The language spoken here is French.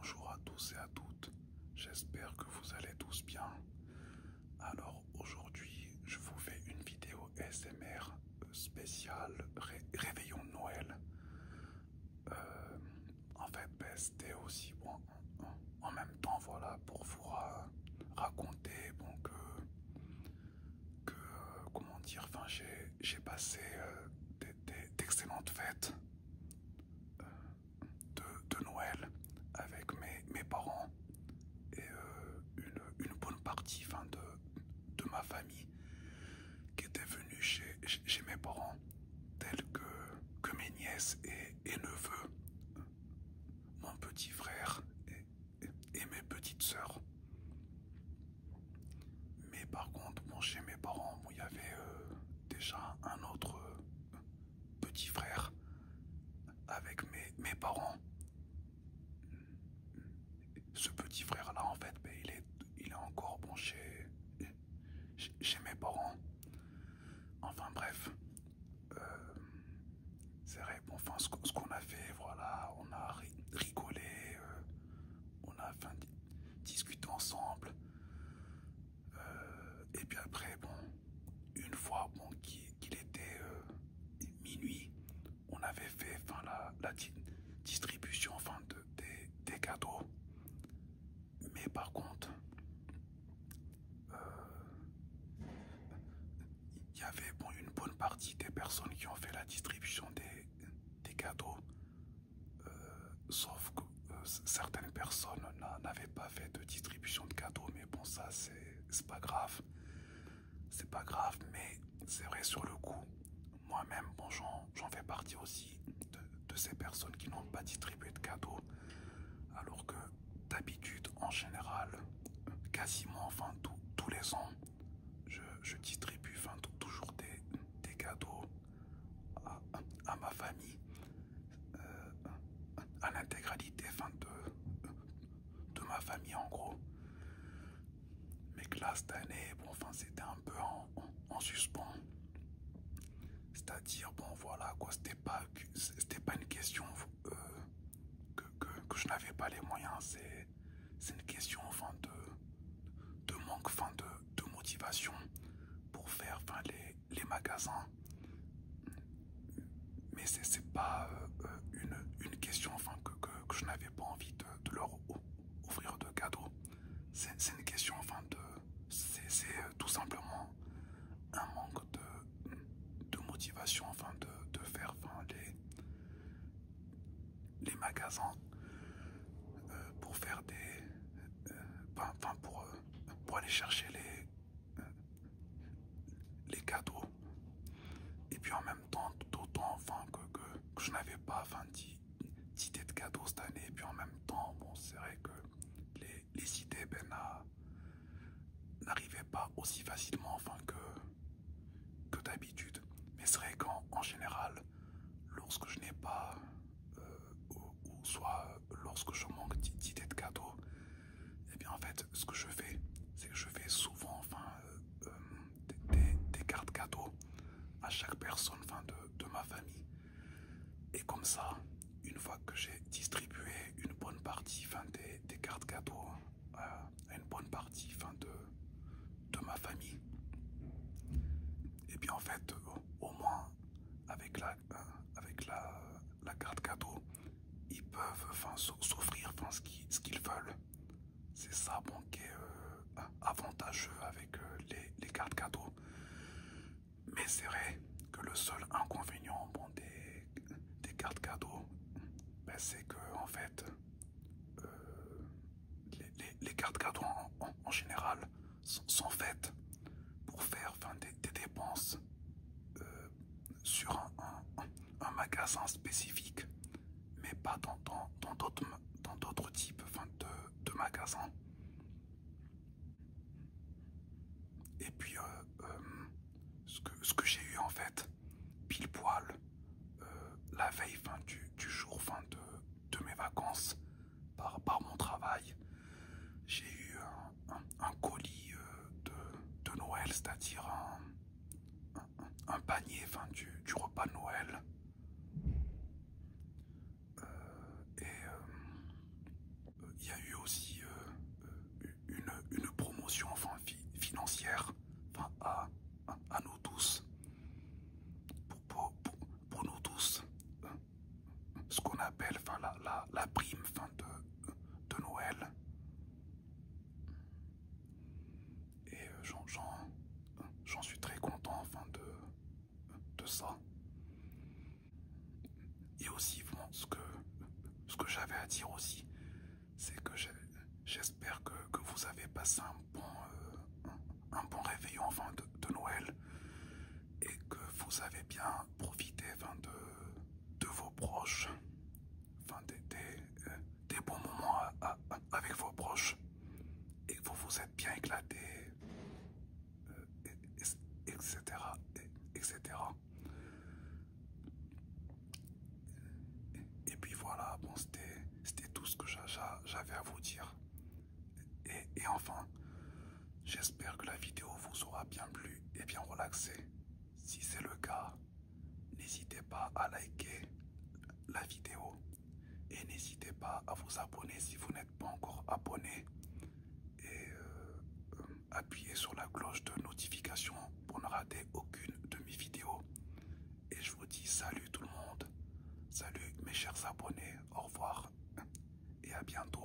bonjour à tous et à toutes, j'espère que vous allez tous bien. Alors aujourd'hui, je vous fais une vidéo ASMR spéciale Réveillon de Noël. En fait, c'était aussi bon, en même temps, voilà, pour vous raconter bon, comment dire, enfin, j'ai passé d'excellentes fêtes de Noël avec mes parents et une bonne partie enfin, de ma famille qui était venue chez mes parents, tels que mes nièces et neveux, mon petit frère et mes petites sœurs. Mais par contre, bon, chez mes parents, bon, il y avait déjà un autre petit frère avec mes parents. Ce petit frère là en fait ben, il est encore bon chez mes parents. Enfin bref, c'est vrai, bon, enfin ce qu'on a fait, voilà, on a rigolé, on a enfin discuté ensemble. Et puis après, bon, une fois bon, qu'il était minuit, on avait fait enfin, la distribution enfin, des cadeaux. Mais par contre, il y avait bon, une bonne partie des personnes qui ont fait la distribution des cadeaux, sauf que certaines personnes n'avaient pas fait de distribution de cadeaux, mais bon ça c'est pas grave, c'est pas grave, mais c'est vrai sur le coup, moi-même bon j'en fais partie aussi de ces personnes qui n'ont pas distribué de cadeaux, alors que d'habitude en général, quasiment enfin tous les ans, je distribue enfin, toujours des cadeaux à ma famille, à l'intégralité enfin, de ma famille en gros. Mais que là cette année, bon, enfin, c'était un peu en suspens. C'est-à-dire, bon voilà quoi, c'était pas une question que je n'avais pas les moyens, c'est une question enfin, de manque enfin, de motivation pour faire enfin, les magasins. Mais c'est pas une question enfin, que je n'avais pas envie de leur offrir de cadeaux. C'est une question enfin, c'est tout simplement un manque de motivation enfin, de faire enfin, les magasins pour faire enfin, pour aller chercher les cadeaux. Et puis en même temps, d'autant enfin, que je n'avais pas enfin, d'idées de cadeaux cette année. Et puis en même temps, bon, c'est vrai que les idées ben, n'arrivaient pas aussi facilement enfin, que d'habitude. Mais c'est vrai qu'en général, lorsque je n'ai pas, ou soit lorsque je manque d'idées de cadeaux, et bien en fait, ce que je fais, c'est que je fais souvent enfin, des cartes cadeaux à chaque personne enfin, de ma famille. Et comme ça, une fois que j'ai distribué une bonne partie enfin, des cartes cadeaux à une bonne partie enfin, de ma famille, et bien en fait, au moins avec la carte cadeau, ils peuvent enfin, s'offrir enfin, ce qu'ils veulent. C'est ça bon, qui est avantageux avec les cartes cadeaux. Mais c'est vrai que le seul inconvénient bon, des cartes cadeaux, ben, c'est que en fait, les cartes cadeaux en général sont faites pour faire enfin, des dépenses sur un magasin spécifique, mais pas dans d'autres types enfin, de magasins. Et puis ce que j'ai eu en fait pile poil la veille fin, du jour fin, de mes vacances par mon travail, j'ai eu un colis de Noël, c'est-à-dire un panier fin, du repas de Noël. Et la prime fin de Noël. Et j'en suis très content enfin de ça. Et aussi, bon, ce que j'avais à dire aussi, c'est que j'espère que vous avez passé un bon réveillon enfin de Noël et que vous avez bien profité enfin, de vos proches, enfin, des bons moments avec vos proches et que vous vous êtes bien éclatés, etc. etc. Et puis voilà, bon, c'était tout ce que j'avais à vous dire. Et enfin, j'espère que la vidéo vous aura bien plu et bien relaxé. Si c'est le cas, n'hésitez pas à liker la vidéo et n'hésitez pas à vous abonner si vous n'êtes pas encore abonné et appuyez sur la cloche de notification pour ne rater aucune de mes vidéos. Et je vous dis salut tout le monde, salut mes chers abonnés, au revoir et à bientôt.